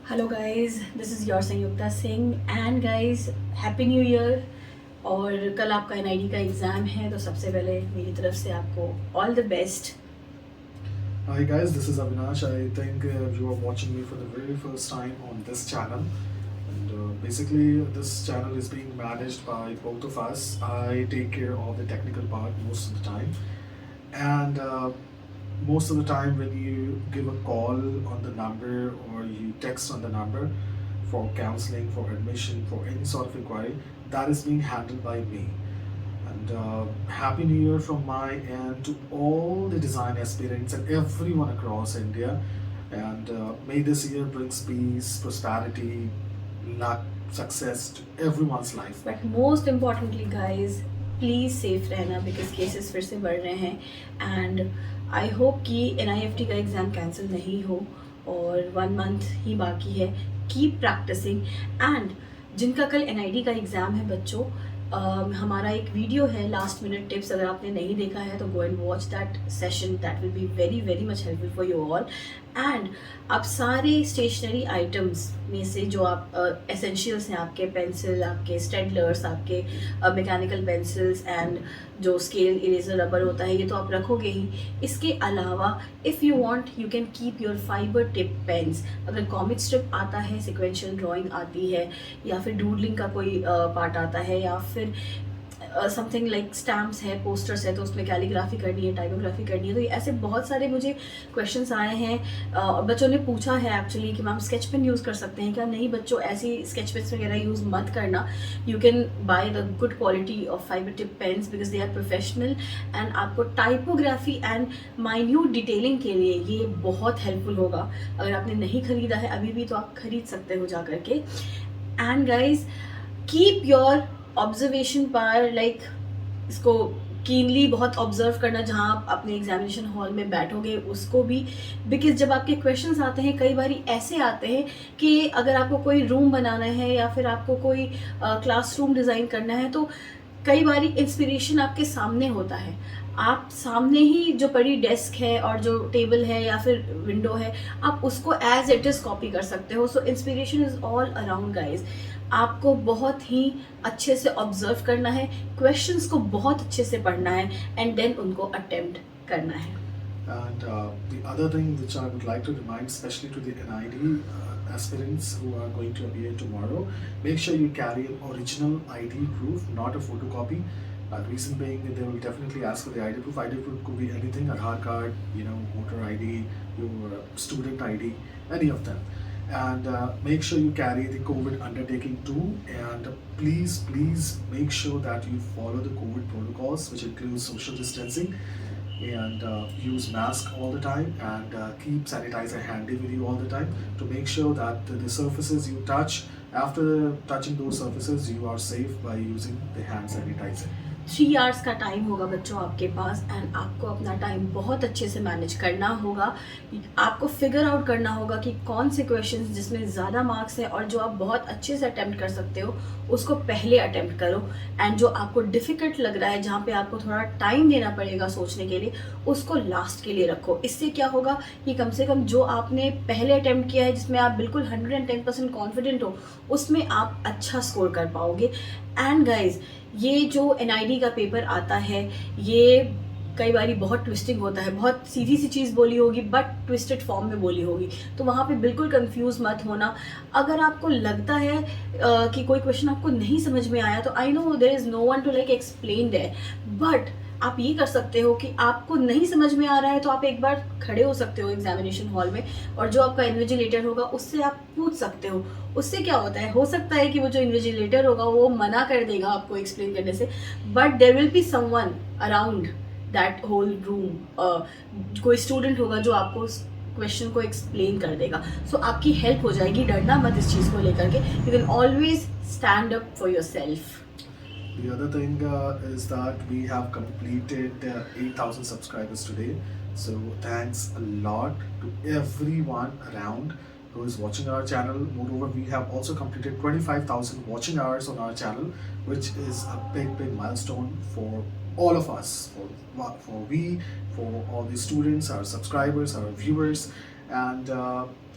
Hello guys, this is your Sanyukta Singh and guys happy new year. और कल आपका NID का एग्ज़ाम है, तो सबसे पहले मेरी तरफ से आपको all the best. Hi guys, this is Avinash. I think you are watching me for the very first time on this channel. And basically, this channel is being managed by both of us. I take care of the technical part most of the time. And most of the time, when you give a call on the number or you text on the number for counseling, for admission, for any sort of inquiry, that is being handled by me. And Happy New Year from my end to all the design aspirants and everyone across India. And may this year brings peace, prosperity, luck, success to everyone's life. But most importantly guys, please safe रहना because cases फिर से बढ़ रहे हैं। And I hope कि NIFT का exam cancel नहीं हो और 1 मंथ ही बाकी है। Keep practising. एंड जिनका कल एनआईडी का एग्ज़ाम है बच्चों, हमारा एक वीडियो है लास्ट मिनट टिप्स, अगर आपने नहीं देखा है तो go and watch that session, that will be very very much helpful for you all. And आप सारे स्टेशनरी आइटम्स में से जो आप एसेंशियल्स हैं, आपके पेंसिल, आपके स्टेडलर्स, आपके मैकेनिकल पेंसिल्स एंड जो स्केल, इरेजर, रबर होता है, ये तो आप रखोगे ही। इसके अलावा if you want you can keep your fibre tip pens. अगर कॉमिक स्ट्रिप आता है, सिक्वेंशियल ड्राइंग आती है, या फिर डूडलिंग का कोई पार्ट आता है, या फिर समथिंग लाइक स्टैम्प्स है, पोस्टर्स है, तो उसमें कैलीग्राफी करनी है, टाइपोग्राफी करनी है, तो ये ऐसे बहुत सारे मुझे क्वेश्चंस आए हैं और बच्चों ने पूछा है एक्चुअली कि मैम स्केच पेन यूज़ कर सकते हैं क्या? नहीं बच्चों, ऐसी स्केच पेन्स वगैरह यूज़ मत करना। You can buy the good quality of fibre tip pens because they are professional. And आपको टाइपोग्राफी एंड माइन्यूट डिटेलिंग के लिए ये बहुत हेल्पफुल होगा। अगर आपने नहीं खरीदा है अभी भी तो आप खरीद सकते हो जा करके। And guys, keep your observation power, like इसको कीनली बहुत ऑब्जर्व करना जहाँ आप अपने एग्जामिनेशन हॉल में बैठोगे उसको भी। बिकॉज जब आपके क्वेश्चंस आते हैं कई बार ऐसे आते हैं कि अगर आपको कोई रूम बनाना है या फिर आपको कोई क्लासरूम डिज़ाइन करना है, तो कई बार इंस्पिरेशन आपके सामने होता है। आप सामने ही जो पड़ी डेस्क है और जो टेबल है या फिर विंडो है, आप उसको एज इट इज़ कॉपी कर सकते हो। So inspiration is all around guys. आपको बहुत ही अच्छे से ऑब्जर्व करना है, क्वेश्चंस को बहुत अच्छे से पढ़ना है एंड देन उनको अटेम्प्ट करना है। And the other thing which I would like to remind, especially to the NID aspirants who are going to appear tomorrow, make sure you carry an original ID proof, not a photocopy. Reason being, they will definitely ask for the ID proof. ID proof could be anything: Aadhaar card, voter ID, your student ID, any of them. And make sure you carry the COVID undertaking too. And please make sure that you follow the COVID protocols, which includes social distancing, and use mask all the time, and keep sanitizer handy with you all the time to make sure that the surfaces you touch, after touching those surfaces, you are safe by using the hand sanitizer. 3 hours का time होगा बच्चों आपके पास and आपको अपना time बहुत अच्छे से manage करना होगा। आपको फिगर आउट करना होगा कि कौन से क्वेश्चंस जिसमें ज़्यादा मार्क्स है और जो आप बहुत अच्छे से अटेम्प्ट कर सकते हो उसको पहले अटेम्प्ट करो। एंड जो आपको डिफ़िकल्ट लग रहा है, जहाँ पे आपको थोड़ा टाइम देना पड़ेगा सोचने के लिए, उसको लास्ट के लिए रखो। इससे क्या होगा कि कम से कम जो आपने पहले अटेम्प्ट किया है, जिसमें आप बिल्कुल 110% कॉन्फिडेंट हो, उसमें आप अच्छा स्कोर कर पाओगे। एंड गाइज, ये जो एनआईडी का पेपर आता है, ये कई बार बहुत ट्विस्टिंग होता है। बहुत सीधी सी चीज़ बोली होगी बट ट्विस्टेड फॉर्म में बोली होगी, तो वहाँ पे बिल्कुल कंफ्यूज मत होना। अगर आपको लगता है कि कोई क्वेश्चन आपको नहीं समझ में आया, तो I know there is no one to like explain that, but आप ये कर सकते हो कि आपको नहीं समझ में आ रहा है तो आप एक बार खड़े हो सकते हो एग्जामिनेशन हॉल में, और जो आपका इन्विजिलेटर होगा उससे आप पूछ सकते हो। उससे क्या होता है, हो सकता है कि वो जो इन्विजिलेटर होगा वो मना कर देगा आपको एक्सप्लेन करने से, but there will be someone around that whole room. कोई स्टूडेंट होगा जो आपको क्वेश्चन को एक्सप्लेन कर देगा। सो आपकी हेल्प हो जाएगी। डरना मत इस चीज़ को लेकर के। You can always stand up for your self. The other thing is that we have completed 8,000 subscribers today. So thanks a lot to everyone around who is watching our channel. Moreover, we have also completed 25,000 watching hours on our channel, which is a big milestone for all of us, for we, for all the students, our subscribers, our viewers. And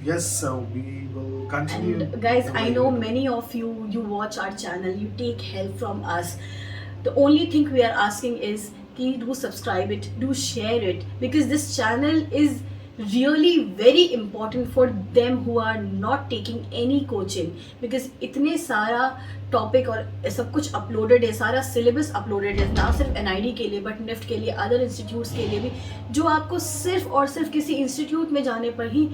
yes, we will continue. And guys, the I way know we do. many of you watch our channel, you take help from us. The only thing we are asking is कि do subscribe it, do share it, because this channel is really very important for them who are not taking any coaching, because इतने सारा topic और सब कुछ uploaded है, सारा syllabus uploaded है, ना सिर्फ एनआईडी के लिए बट निफ्ट के लिए, अदर इंस्टीट्यूट्स के लिए भी, जो आपको सिर्फ और सिर्फ किसी इंस्टीट्यूट में जाने पर ही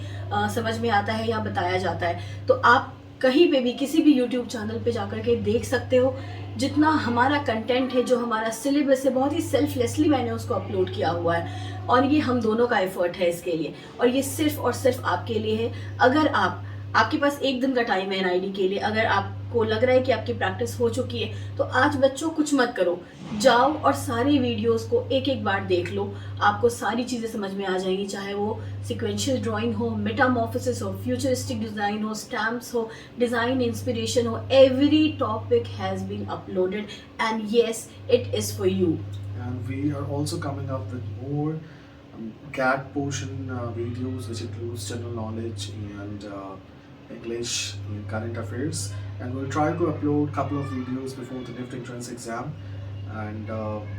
समझ में आता है या बताया जाता है. तो आप कहीं पे भी किसी भी यूट्यूब चैनल पे जाकर के देख सकते हो. जितना हमारा कंटेंट है, जो हमारा सिलेबस है, बहुत ही सेल्फलेसली मैंने उसको अपलोड किया हुआ है, और ये हम दोनों का एफर्ट है इसके लिए, और ये सिर्फ और सिर्फ आपके लिए है. अगर आपके पास एक दिन का टाइम है एनआईडी के लिए, अगर आपको लग रहा है कि आपकी प्रैक्टिस हो चुकी है, तो आज बच्चों कुछ मत करो, जाओ और सारी वीडियोस को एक एक बार देख लो. आपको सारी चीज़ें समझ में आ जाएंगी, चाहे वो सिक्वेंशियल ड्राइंग हो, मेटामॉर्फोसिस हो, फ्यूचरिस्टिक डिज़ाइन हो, स्टैम्प्स हो, डिज़ाइन इंस्पिरेशन हो. Every topic has been uploaded and yes, it is for you. And we are also coming up with more CAT portion videos, which includes general knowledge and English and current affairs. And we'll try to upload a couple of videos before the NIFT entrance exam. And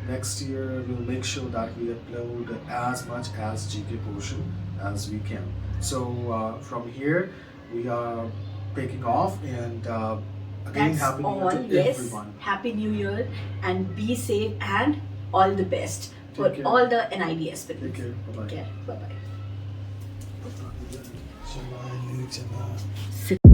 next year we'll make sure that we upload as much as GK portion as we can. So from here we are taking off, and again, That's happy new year all. to Yes, everyone. happy new year and be safe and all the best for Take care. all the NID aspirants. Take care. Bye bye. Take care. Bye bye. चला